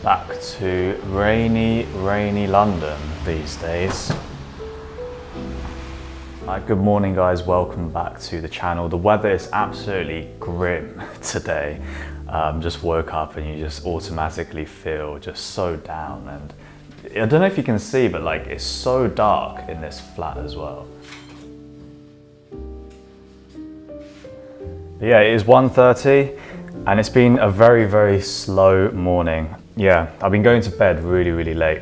Back to rainy London these days. Good morning guys, welcome back to the channel. The weather is absolutely grim today. Just woke up and you just automatically feel just so down, and I don't know if you can see, but like it's so dark in this flat as well. Yeah, it is 1:30 and it's been a very slow morning. Yeah, I've been going to bed really late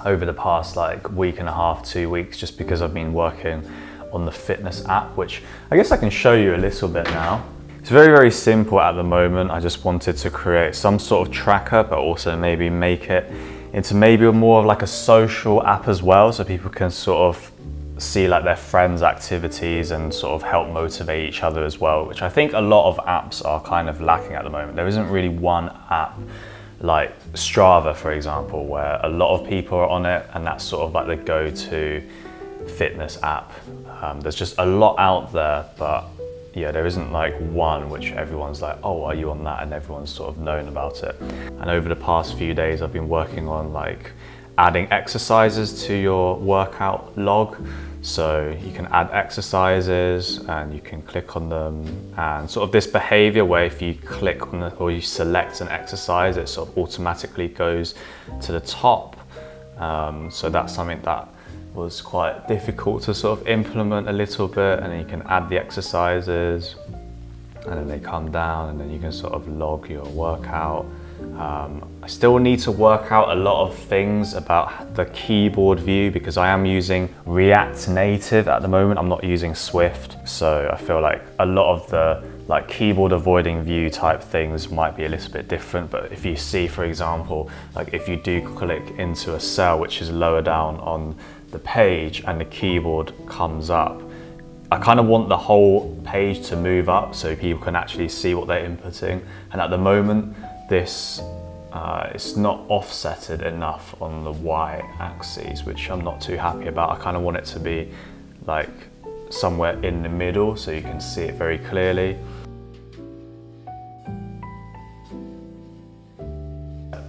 over the past like week and a half, 2 weeks, just because I've been working on the fitness app, which I guess I can show you a little bit now. It's very simple at the moment. I just wanted to create some sort of tracker, but also maybe make it into maybe more of like a social app as well, so people can sort of see like their friends' activities and sort of help motivate each other as well, which I think a lot of apps are kind of lacking at the moment. There isn't really one app like Strava, for example, where a lot of people are on it and that's sort of like the go-to fitness app. There's just a lot out there, but yeah, there isn't like one which everyone's like, oh, are you on that? And everyone's sort of known about it. And over the past few days, I've been working on like adding exercises to your workout log. So you can add exercises and you can click on them, and sort of this behavior where if you click on it or you select an exercise, it sort of automatically goes to the top. So that's something that was quite difficult to sort of implement a little bit, and then you can add the exercises and then they come down and then you can sort of log your workout. I still need to work out a lot of things about the keyboard view because I am using React Native at the moment. I'm not using Swift, so I feel like a lot of the like keyboard avoiding view type things might be a little bit different. But if you see, for example, like if you do click into a cell which is lower down on the page and the keyboard comes up, I kind of want the whole page to move up so people can actually see what they're inputting. And at the moment, this it's not offsetted enough on the y-axis, which I'm not too happy about. I kind of want it to be like somewhere in the middle so you can see it very clearly.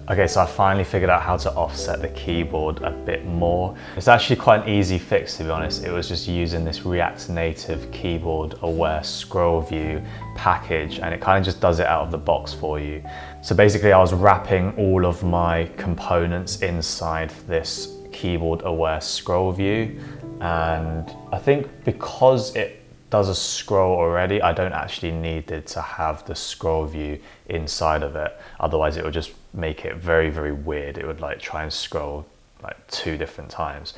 Okay, so I finally figured out how to offset the keyboard a bit more. It's actually quite an easy fix, to be honest. It was just using this React Native keyboard aware scroll view package, and it kind of just does it out of the box for you. So basically I was wrapping all of my components inside this keyboard aware scroll view, and I think because it does a scroll already, I don't actually need it to have the scroll view inside of it. Otherwise it would just make it very weird. It would like try and scroll like 2 different times.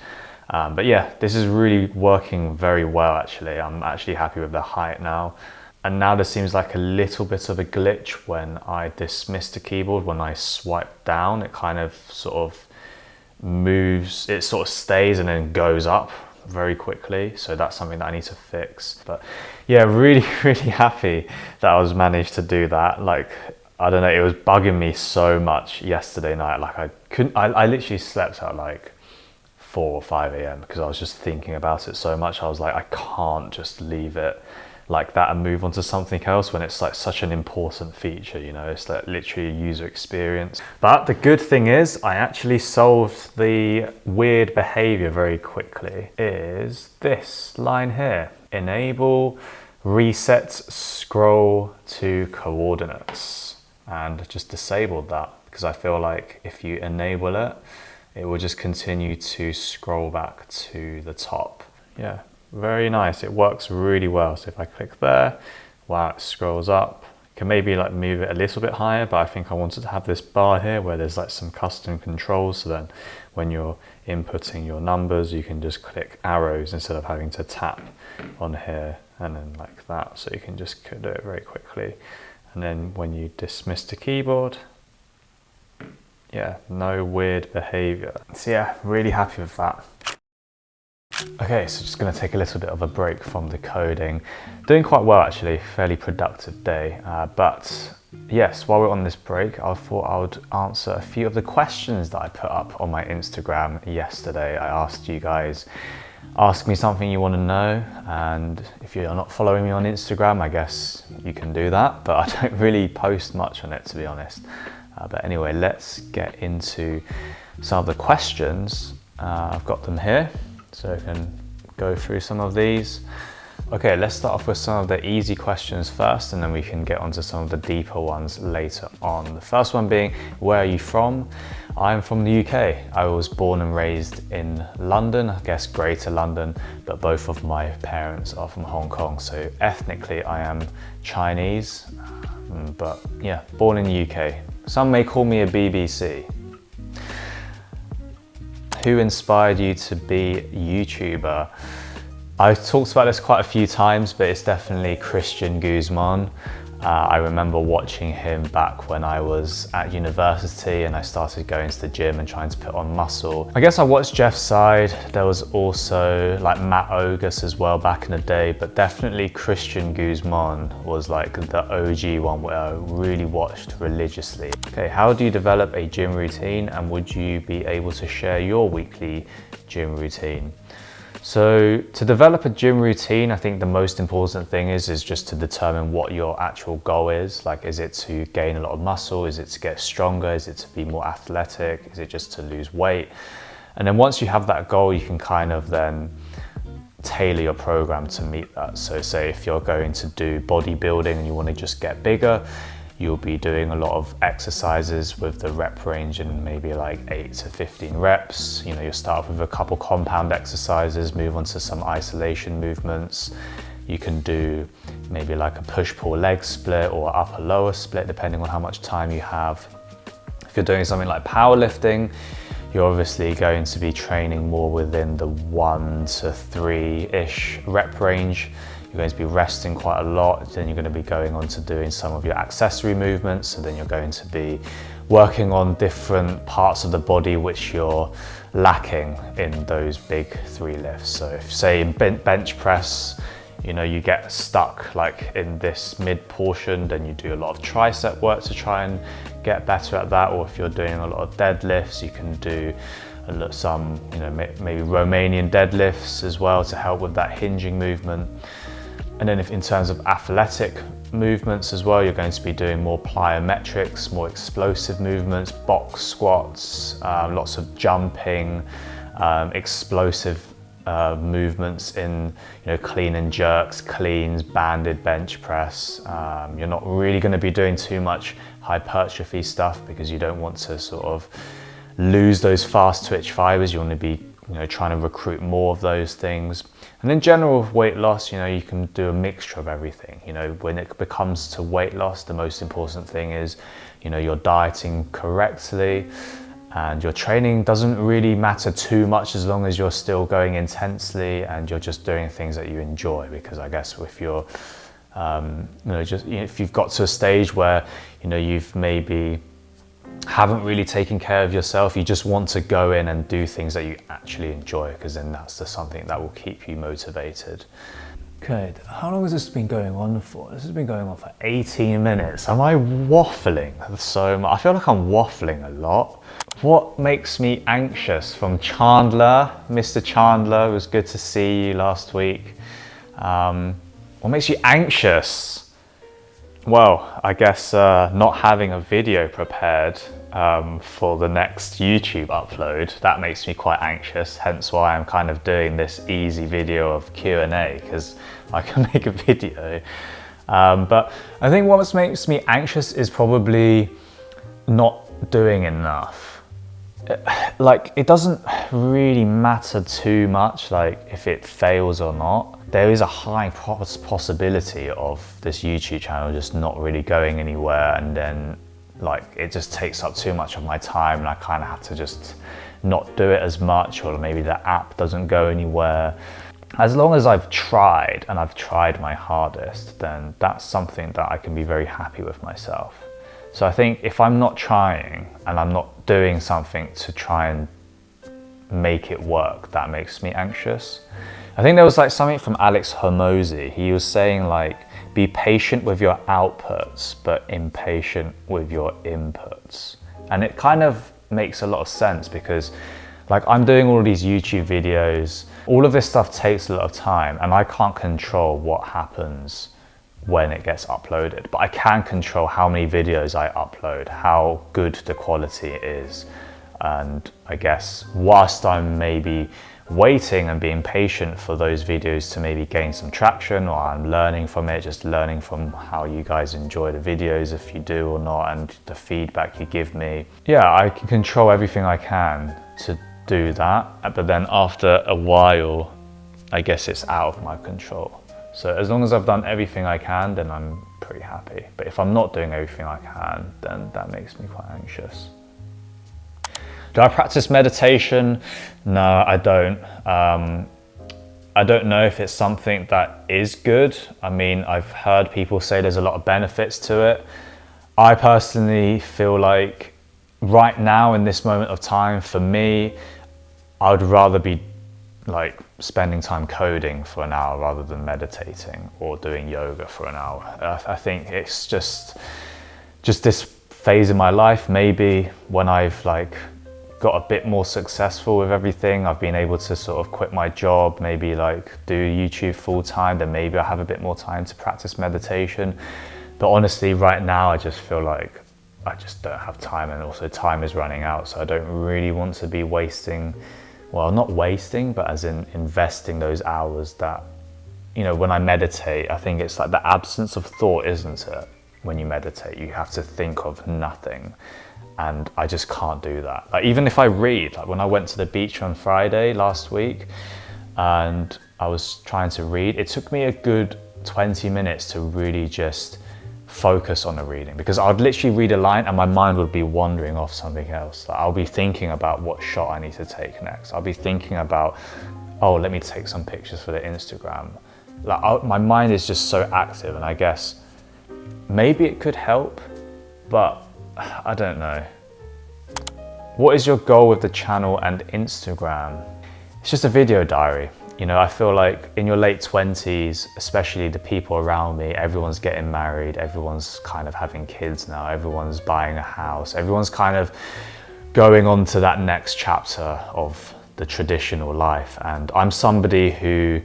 But yeah, this is really working very well actually. I'm actually happy with the height now. And now there seems like a little bit of a glitch when I dismiss the keyboard. When I swipe down, it kind of sort of moves, it sort of stays and then goes up very quickly. So that's something that I need to fix. But yeah, really happy that I was managed to do that. Like, I don't know, it was bugging me so much yesterday night. Like I literally slept at like 4 or 5 a.m. because I was just thinking about it so much. I was like, I can't just leave it like that and move on to something else when it's like such an important feature, you know. It's like literally a user experience. But the good thing is I actually solved the weird behavior very quickly. Is this line here: enable reset scroll to coordinates, and just disabled that because I feel like if you enable it, it will just continue to scroll back to the top. Yeah, very nice. It works really well. So if I click there, wow, it scrolls up. Can maybe like move it a little bit higher, but I think I wanted to have this bar here where there's like some custom controls. So then when you're inputting your numbers, you can just click arrows instead of having to tap on here and then like that. So you can just do it very quickly. And then when you dismiss the keyboard, yeah, no weird behavior. So yeah, really happy with that. Okay, so just going to take a little bit of a break from the coding. Doing quite well actually, fairly productive day. But yes, while we're on this break, I thought I would answer a few of the questions that I put up on my Instagram yesterday. I asked you guys, ask me something you want to know, and if you're not following me on Instagram, I guess you can do that, but I don't really post much on it, to be honest. But anyway, let's get into some of the questions. I've got them here, so I can go through some of these. Okay, let's start off with some of the easy questions first, and then we can get onto some of the deeper ones later on. The first one being, where are you from? I'm from the UK. I was born and raised in London, I guess Greater London, but both of my parents are from Hong Kong. So ethnically, I am Chinese, but yeah, born in the UK. Some may call me a BBC. Who inspired you to be a YouTuber? I've talked about this quite a few times, but it's definitely Christian Guzman. I remember watching him back when I was at university and I started going to the gym and trying to put on muscle. I guess I watched Jeff Side. There was also like Matt Ogus as well back in the day, but definitely Christian Guzman was like the OG one where I really watched religiously. Okay, how do you develop a gym routine, and would you be able to share your weekly gym routine? So to develop a gym routine, I think the most important thing is just to determine what your actual goal is. Like, is it to gain a lot of muscle? Is it to get stronger? Is it to be more athletic? Is it just to lose weight? And then once you have that goal, you can kind of then tailor your program to meet that. So say if you're going to do bodybuilding and you want to just get bigger, you'll be doing a lot of exercises with the rep range in maybe like 8 to 15 reps. You know, you'll start off with a couple compound exercises, move on to some isolation movements. You can do maybe like a push-pull leg split or upper lower split, depending on how much time you have. If you're doing something like powerlifting, you're obviously going to be training more within the 1 to 3-ish rep range. You're going to be resting quite a lot, then you're going to be going on to doing some of your accessory movements, so then you're going to be working on different parts of the body which you're lacking in those big 3 lifts. So if say in bench press, you know, you get stuck like in this mid portion, then you do a lot of tricep work to try and get better at that. Or if you're doing a lot of deadlifts, you can do some, you know, maybe Romanian deadlifts as well to help with that hinging movement. And then if in terms of athletic movements as well, you're going to be doing more plyometrics, more explosive movements, box squats, lots of jumping, explosive movements in, you know, clean and jerks, cleans, banded bench press. You're not really going to be doing too much hypertrophy stuff because you don't want to sort of lose those fast twitch fibers. You want to be, you know, trying to recruit more of those things. And in general with weight loss, you know, you can do a mixture of everything. You know, when it becomes to weight loss, the most important thing is, you know, you're dieting correctly and your training doesn't really matter too much as long as you're still going intensely and you're just doing things that you enjoy. Because I guess if you're, you know, just, you know, if you've got to a stage where, you know, you've maybe haven't really taken care of yourself, you just want to go in and do things that you actually enjoy, because then that's the something that will keep you motivated. Okay, how long has this been going on for? This has been going on for 18 minutes. Am I waffling so much? I feel like I'm waffling a lot. What makes me anxious? From Chandler, Mr. Chandler, it was good to see you last week. What makes you anxious? Well, I guess not having a video prepared for the next YouTube upload, that makes me quite anxious, hence why I'm kind of doing this easy video of Q&A, because I can make a video. But I think what makes me anxious is probably not doing enough. like, it doesn't really matter too much, like, if it fails or not. There is a high possibility of this YouTube channel just not really going anywhere, and then like it just takes up too much of my time, and I kind of have to just not do it as much, or maybe the app doesn't go anywhere. As long as I've tried, and I've tried my hardest, then that's something that I can be very happy with myself. So I think if I'm not trying and I'm not doing something to try and make it work, that makes me anxious. I think there was like something from Alex Hormozy. He was saying like, be patient with your outputs, but impatient with your inputs. And it kind of makes a lot of sense, because like, I'm doing all of these YouTube videos, all of this stuff takes a lot of time, and I can't control what happens when it gets uploaded, but I can control how many videos I upload, how good the quality is. And I guess whilst I'm maybe waiting and being patient for those videos to maybe gain some traction, or I'm learning from it, just learning from how you guys enjoy the videos, if you do or not, and the feedback you give me. Yeah, I can control everything I can to do that, but then after a while, I guess it's out of my control. So as long as I've done everything I can, then I'm pretty happy. But if I'm not doing everything I can, then that makes me quite anxious. Do I practice meditation? No, I don't. I don't know if it's something that is good. I mean, I've heard people say there's a lot of benefits to it. I personally feel like right now, in this moment of time, for me, I would rather be like spending time coding for an hour rather than meditating or doing yoga for an hour. I think it's just this phase in my life. Maybe when I've like got a bit more successful with everything, I've been able to sort of quit my job, maybe like do YouTube full time, then maybe I have a bit more time to practice meditation. But honestly, right now, I just feel like I just don't have time, and also time is running out. So I don't really want to be wasting, well, not wasting, but as in investing those hours that, you know, when I meditate, I think it's like the absence of thought, isn't it? When you meditate, you have to think of nothing. And I just can't do that. Like, even if I read, like when I went to the beach on Friday last week and I was trying to read, it took me a good 20 minutes to really just focus on the reading, because I'd literally read a line and my mind would be wandering off something else. Like, I'll be thinking about what shot I need to take next. I'll be thinking about, oh, let me take some pictures for the Instagram. Like, my mind is just so active, and I guess maybe it could help, but I don't know. What is your goal with the channel and Instagram? It's just a video diary. You know, I feel like in your late 20s, especially the people around me, everyone's getting married, everyone's kind of having kids now, everyone's buying a house, everyone's kind of going on to that next chapter of the traditional life. And I'm somebody who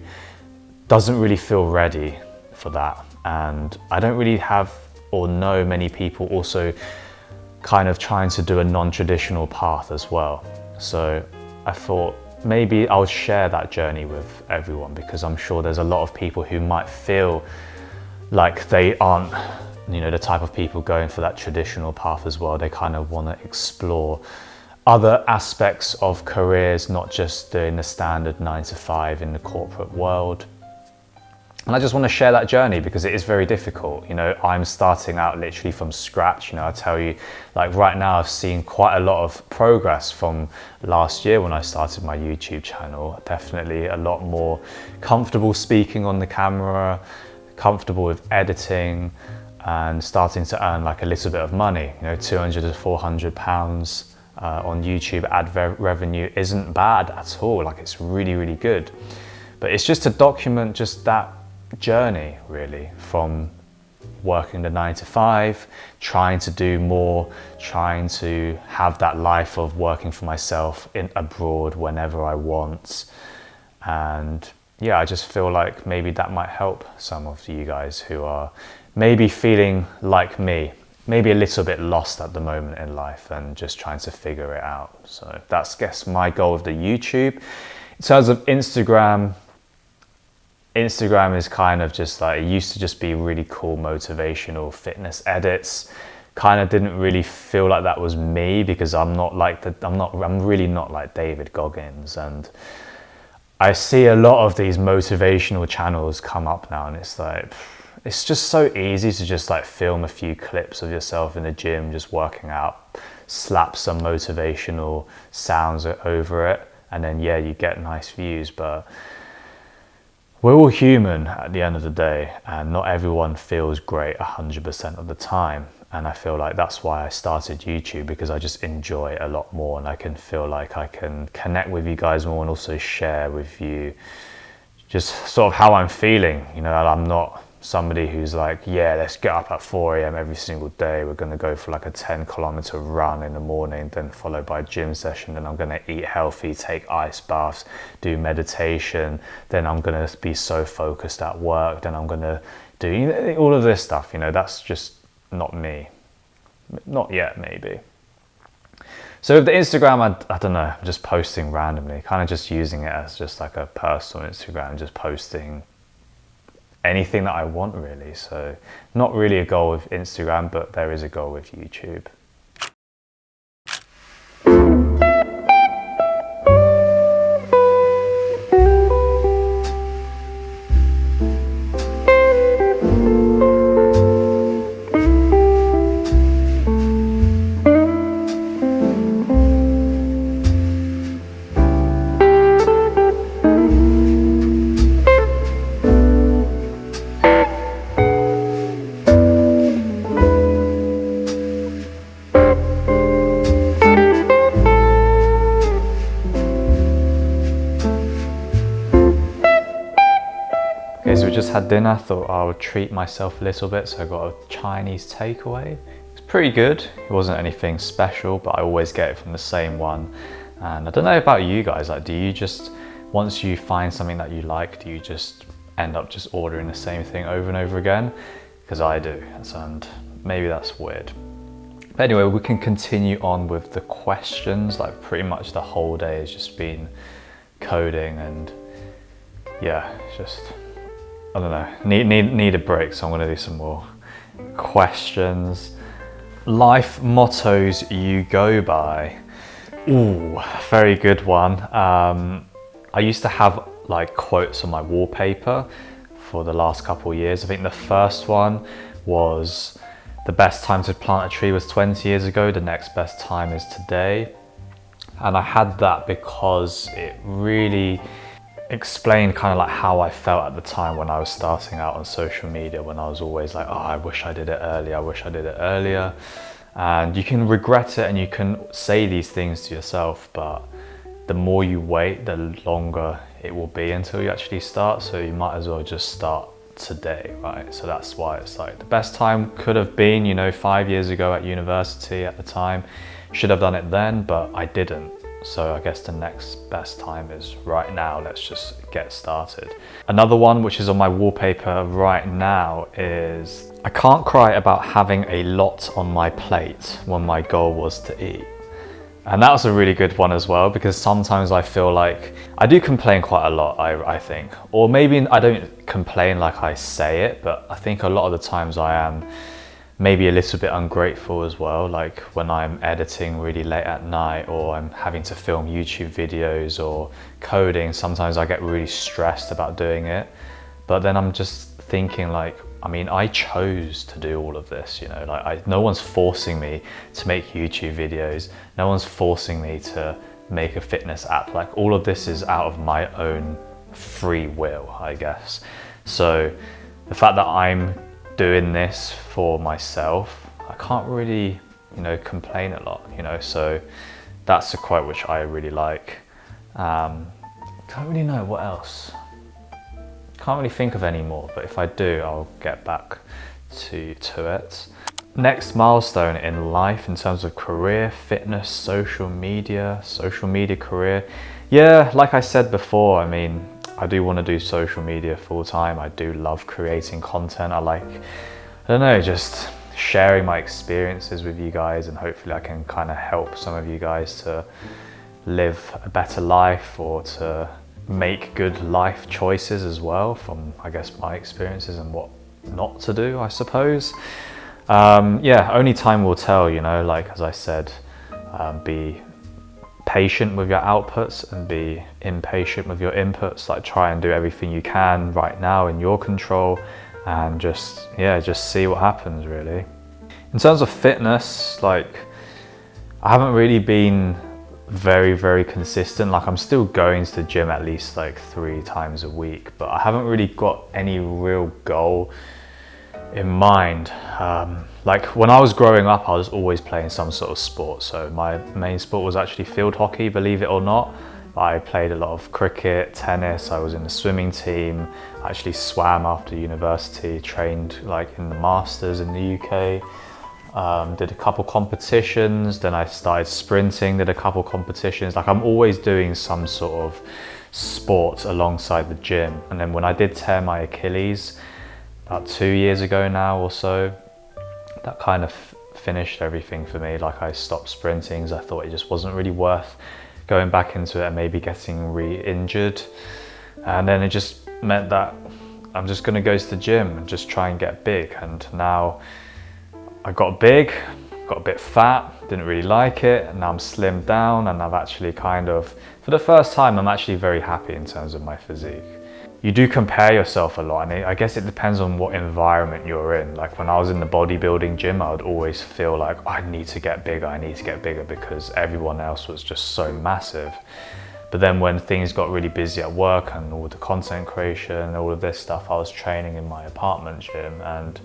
doesn't really feel ready for that. And I don't really have or know many people also kind of trying to do a non-traditional path as well. So I thought maybe I'll share that journey with everyone, because I'm sure there's a lot of people who might feel like they aren't, you know, the type of people going for that traditional path as well. They kind of want to explore other aspects of careers, not just doing the standard 9 to 5 in the corporate world. And I just want to share that journey, because it is very difficult. You know, I'm starting out literally from scratch. You know, I tell you, like right now, I've seen quite a lot of progress from last year when I started my YouTube channel. Definitely a lot more comfortable speaking on the camera, comfortable with editing, and starting to earn like a little bit of money. You know, 200 to 400 pounds on YouTube ad revenue isn't bad at all. Like, it's really, really good. But it's just to document just that journey, really, from working the 9 to 5, trying to do more, trying to have that life of working for myself abroad whenever I want. And yeah, I just feel like maybe that might help some of you guys who are maybe feeling like me, maybe a little bit lost at the moment in life and just trying to figure it out. So that's, I guess, my goal with the YouTube. In terms of Instagram is kind of just like, it used to just be really cool motivational fitness edits. kind of didn't really feel like that was me, because I'm really not like David Goggins. And I see a lot of these motivational channels come up now, and it's like, it's just so easy to just like film a few clips of yourself in the gym just working out, slap some motivational sounds over it, and then yeah, you get nice views. But we're all human at the end of the day, and not everyone feels great 100% of the time. And I feel like that's why I started YouTube, because I just enjoy it a lot more, and I can feel like I can connect with you guys more and also share with you just sort of how I'm feeling. You know, I'm not somebody who's like, yeah, let's get up at 4 a.m. every single day. We're going to go for like a 10-kilometer run in the morning, then followed by a gym session. Then I'm going to eat healthy, take ice baths, do meditation. Then I'm going to be so focused at work. Then I'm going to do all of this stuff. You know, that's just not me. Not yet, maybe. So with the Instagram, I don't know, I'm just posting randomly, kind of just using it as just like a personal Instagram, just posting anything that I want really. So not really a goal with Instagram, but there is a goal with YouTube. Okay, so we just had dinner. I thought I would treat myself a little bit, so I got a Chinese takeaway. It's pretty good. It wasn't anything special, but I always get it from the same one. And I don't know about you guys, like, do you just, once you find something that you like, do you just end up just ordering the same thing over and over again? Because I do, and maybe that's weird. But anyway, we can continue on with the questions. Like pretty much the whole day has just been coding, and yeah, just, I don't know, need a break, so I'm gonna do some more questions. Life mottos you go by. Ooh, very good one. I used to have like quotes on my wallpaper for the last couple of years. I think the first one was, the best time to plant a tree was 20 years ago, the next best time is today. And I had that because it really explained kind of like how I felt at the time when I was starting out on social media, when I was always like, oh, I wish I did it earlier, I wish I did it earlier. And you can regret it and you can say these things to yourself, but the more you wait, the longer it will be until you actually start. So you might as well just start today, right? So that's why it's like the best time could have been, you know, 5 years ago at university at the time. Should have done it then, but I didn't. So I guess the next best time is right now. Let's just get started. Another one which is on my wallpaper right now is, I can't cry about having a lot on my plate when my goal was to eat. And that was a really good one as well, because sometimes I feel like I do complain quite a lot, I think. Or maybe I don't complain like I say it, but I think a lot of the times I am maybe a little bit ungrateful as well. Like when I'm editing really late at night, or I'm having to film YouTube videos or coding, sometimes I get really stressed about doing it. But then I'm just thinking like, I mean, I chose to do all of this, you know, like no one's forcing me to make YouTube videos. No one's forcing me to make a fitness app. Like all of this is out of my own free will, I guess. So the fact that I'm doing this for myself, I can't really, you know, complain a lot, you know. So that's a quote which I really like. Don't really know what else. Can't really think of any more, but if I do, I'll get back to it. Next milestone in life in terms of career, fitness, social media career. Yeah, like I said before, I mean, I do want to do social media full time. I do love creating content. I like, I don't know, just sharing my experiences with you guys, and hopefully I can kind of help some of you guys to live a better life, or to make good life choices as well from, I guess, my experiences and what not to do, I suppose. Yeah, only time will tell, you know, like as I said, be patient with your outputs and be impatient with your inputs. Like try and do everything you can right now in your control and just see what happens really. In terms of fitness, like I haven't really been very consistent. Like I'm still going to the gym at least like 3 times a week, but I haven't really got any real goal in mind. Like when I was growing up, I was always playing some sort of sport. So my main sport was actually field hockey, believe it or not. I played a lot of cricket, tennis, I was in the swimming team, I actually swam after university, trained like in the Masters in the UK, did a couple competitions, then I started sprinting, did a couple competitions. Like I'm always doing some sort of sport alongside the gym. And then when I did tear my Achilles, about 2 years ago now or so, that kind of finished everything for me. Like I stopped sprinting because I thought it just wasn't really worth going back into it and maybe getting re-injured. And then it just meant that I'm just gonna go to the gym and just try and get big. And now I got big, got a bit fat, didn't really like it, and now I'm slimmed down, and I've actually kind of, for the first time, I'm actually very happy in terms of my physique. You do compare yourself a lot, and I guess it depends on what environment you're in. Like when I was in the bodybuilding gym, I would always feel like I need to get bigger because everyone else was just so massive. But then when things got really busy at work and all the content creation and all of this stuff, I was training in my apartment gym, and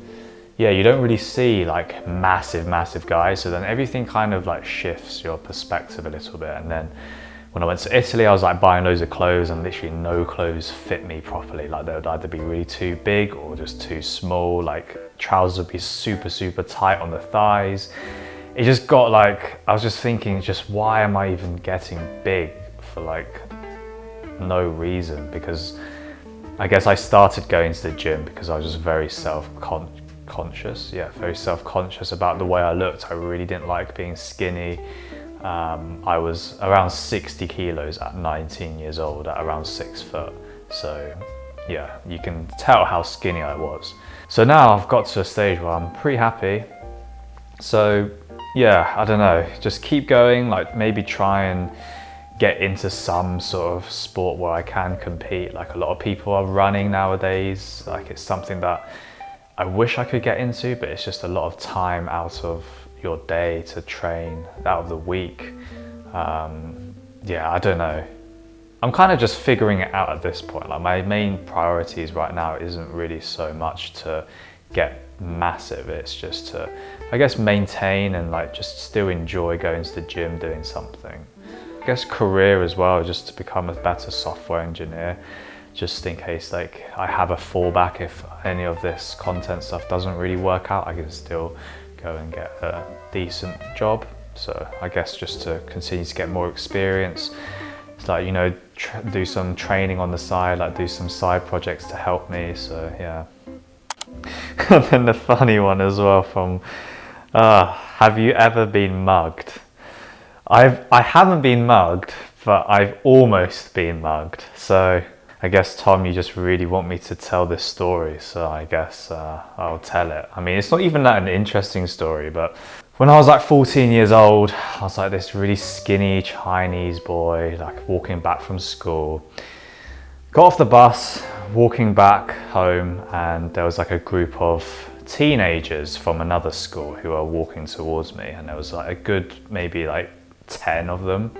yeah, you don't really see like massive guys. So then everything kind of like shifts your perspective a little bit. And then when I went to Italy, I was like buying loads of clothes and literally no clothes fit me properly. Like they would either be really too big or just too small. Like trousers would be super tight on the thighs. It just got like, I was just thinking, just why am I even getting big for like no reason? Because I guess I started going to the gym because I was just very self-conscious. Yeah, very self-conscious about the way I looked. I really didn't like being skinny. I was around 60 kilos at 19 years old, at around 6 foot. So yeah, you can tell how skinny I was. So now I've got to a stage where I'm pretty happy. So yeah, I don't know, just keep going, like maybe try and get into some sort of sport where I can compete. Like a lot of people are running nowadays. Like it's something that I wish I could get into, but it's just a lot of time out of your day to train, out of the week. Yeah, I don't know. I'm kind of just figuring it out at this point. Like my main priorities right now isn't really so much to get massive. It's just to, I guess, maintain and like just still enjoy going to the gym, doing something. I guess career as well, just to become a better software engineer, just in case like I have a fallback if any of this content stuff doesn't really work out. I can still go and get a decent job. So I guess just to continue to get more experience. It's like, you know, do some training on the side, like do some side projects to help me. So yeah. And then the funny one as well from, have you ever been mugged? I haven't been mugged, but I've almost been mugged. So I guess, Tom, you just really want me to tell this story, so I guess I'll tell it. I mean, it's not even that an interesting story, but when I was like 14 years old, I was like this really skinny Chinese boy, like walking back from school. Got off the bus, walking back home, and there was like a group of teenagers from another school who were walking towards me, and there was like a good maybe like 10 of them.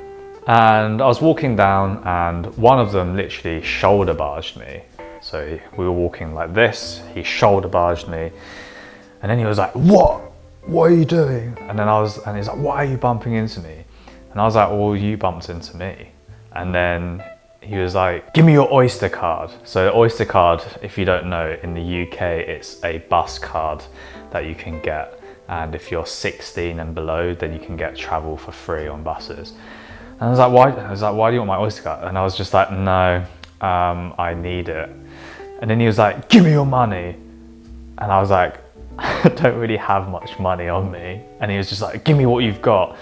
And I was walking down and one of them literally shoulder barged me. So we were walking like this, he shoulder barged me, and then he was like, what are you doing? And he's like, why are you bumping into me? And I was like, well, you bumped into me. And then he was like, give me your Oyster card. So the Oyster card, if you don't know, in the UK, it's a bus card that you can get. And if you're 16 and below, then you can get travel for free on buses. And I was like, why? I was like, why do you want my Oyster card? And I was just like, no, I need it. And then he was like, give me your money. And I was like, I don't really have much money on me. And he was just like, give me what you've got.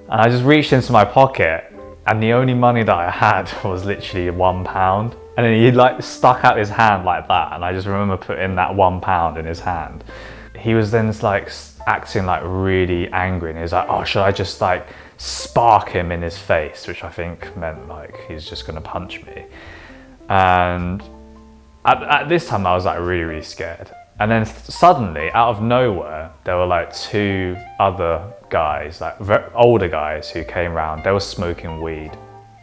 And I just reached into my pocket, and the only money that I had was literally £1. And then he like stuck out his hand like that. And I just remember putting that £1 in his hand. he was then like acting like really angry, and he was like, oh, should I just like spark him in his face, which I think meant like he's just gonna punch me. And at this time I was like really scared. And then suddenly, out of nowhere, there were like 2 other guys, like older guys, who came around. They were smoking weed.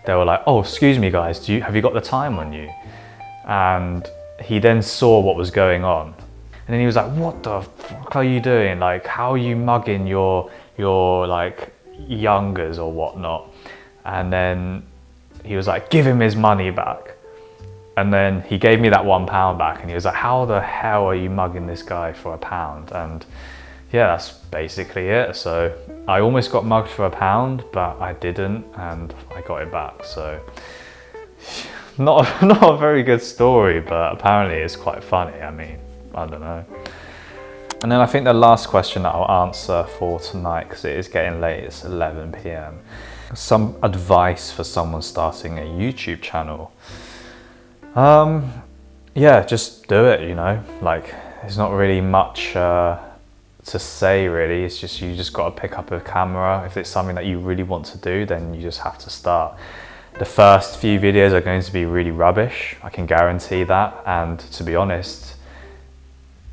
They were like, oh, excuse me guys, have you got the time on you? And he then saw what was going on. And then he was like, what the fuck are you doing? Like, how are you mugging your like youngers or whatnot? And then he was like, give him his money back. And then he gave me that £1 back, and he was like, how the hell are you mugging this guy for £1? And yeah, that's basically it. So I almost got mugged for £1, but I didn't, and I got it back. So not a very good story, but apparently it's quite funny. I mean, I don't know. And then I think the last question that I'll answer for tonight, because it is getting late, it's 11 p.m. Some advice for someone starting a YouTube channel. Yeah, just do it, you know, like there's not really much to say really. It's just, you just got to pick up a camera. If it's something that you really want to do, then you just have to start. The first few videos are going to be really rubbish, I can guarantee that. And to be honest,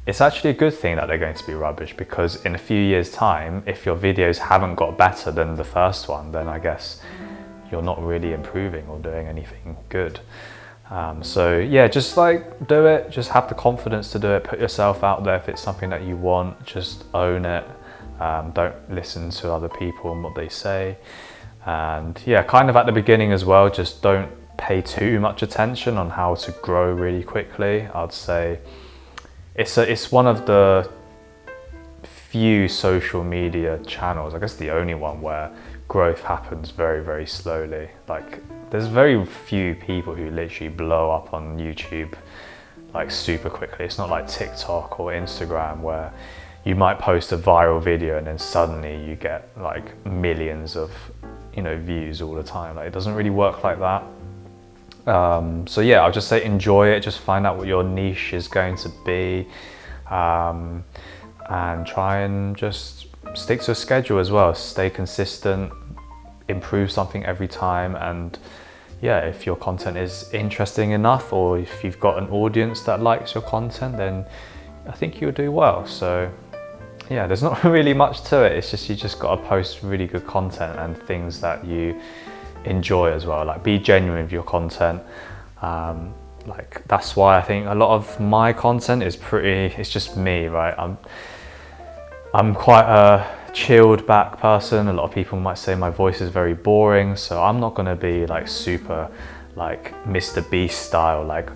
it's actually a good thing that they're going to be rubbish, because in a few years time, if your videos haven't got better than the first one, then I guess you're not really improving or doing anything good. So yeah, just like do it, just have the confidence to do it, put yourself out there. If it's something that you want, just own it. Don't listen to other people and what they say. And yeah, kind of at the beginning as well, just don't pay too much attention on how to grow really quickly. I'd say it's one of the few social media channels, I guess the only one, where growth happens very, very slowly. Like there's very few people who literally blow up on YouTube like super quickly. It's not like TikTok or Instagram, where you might post a viral video and then suddenly you get like millions of, you know, views all the time. Like it doesn't really work like that. So yeah, I'll just say enjoy it, just find out what your niche is going to be, and try and just stick to a schedule as well. Stay consistent, improve something every time. And yeah, if your content is interesting enough, or if you've got an audience that likes your content, then I think you'll do well. So yeah, there's not really much to it. It's just, you just got to post really good content and things that you enjoy as well. Like be genuine with your content. Like that's why I think a lot of my content is it's just me, right? I'm quite a chilled back person. A lot of people might say my voice is very boring, so I'm not gonna be like super like Mr. Beast style, like,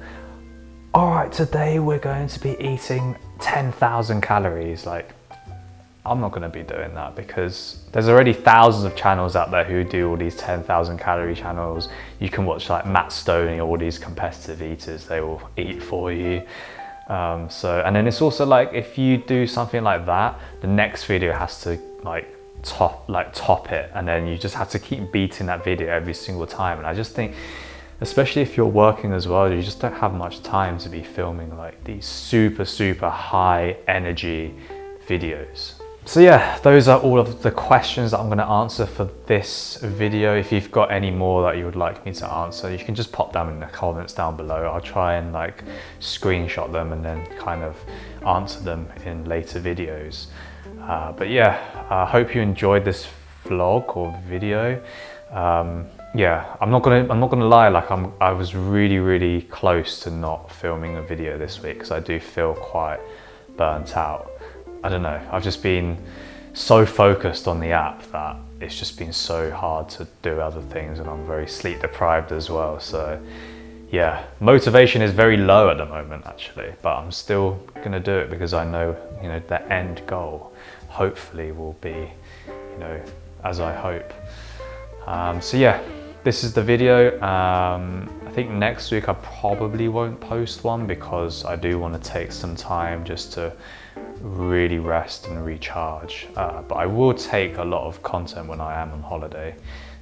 all right, today we're going to be eating 10,000 calories. Like, I'm not going to be doing that, because there's already thousands of channels out there who do all these 10,000 calorie channels. You can watch like Matt Stoney, all these competitive eaters, they will eat for you. And then it's also like, if you do something like that, the next video has to top it, and then you just have to keep beating that video every single time. And I just think, especially if you're working as well, you just don't have much time to be filming like these super high energy videos. So yeah, those are all of the questions that I'm going to answer for this video. If you've got any more that you would like me to answer, you can just pop them in the comments down below. I'll try and like screenshot them and then kind of answer them in later videos. But yeah, I hope you enjoyed this vlog or video. Yeah, I'm not gonna lie, like I was really close to not filming a video this week, because I do feel quite burnt out. I don't know, I've just been so focused on the app that it's just been so hard to do other things, and I'm very sleep deprived as well. So yeah, motivation is very low at the moment actually, but I'm still gonna do it because I know, you know, the end goal hopefully will be, you know, as I hope. So yeah, this is the video. I think next week I probably won't post one, because I do want to take some time just to really rest and recharge. But I will take a lot of content when I am on holiday,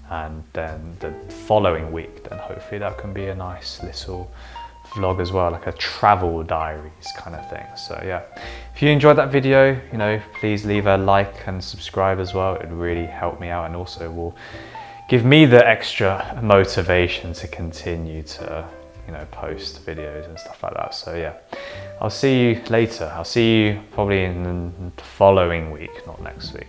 and then the following week, then hopefully that can be a nice little vlog as well, like a travel diaries kind of thing. So yeah, if you enjoyed that video, you know, please leave a like and subscribe as well. It would really help me out, and also will give me the extra motivation to continue to, you know, post videos and stuff like that. So yeah, I'll see you later. I'll see you probably in the following week, not next week.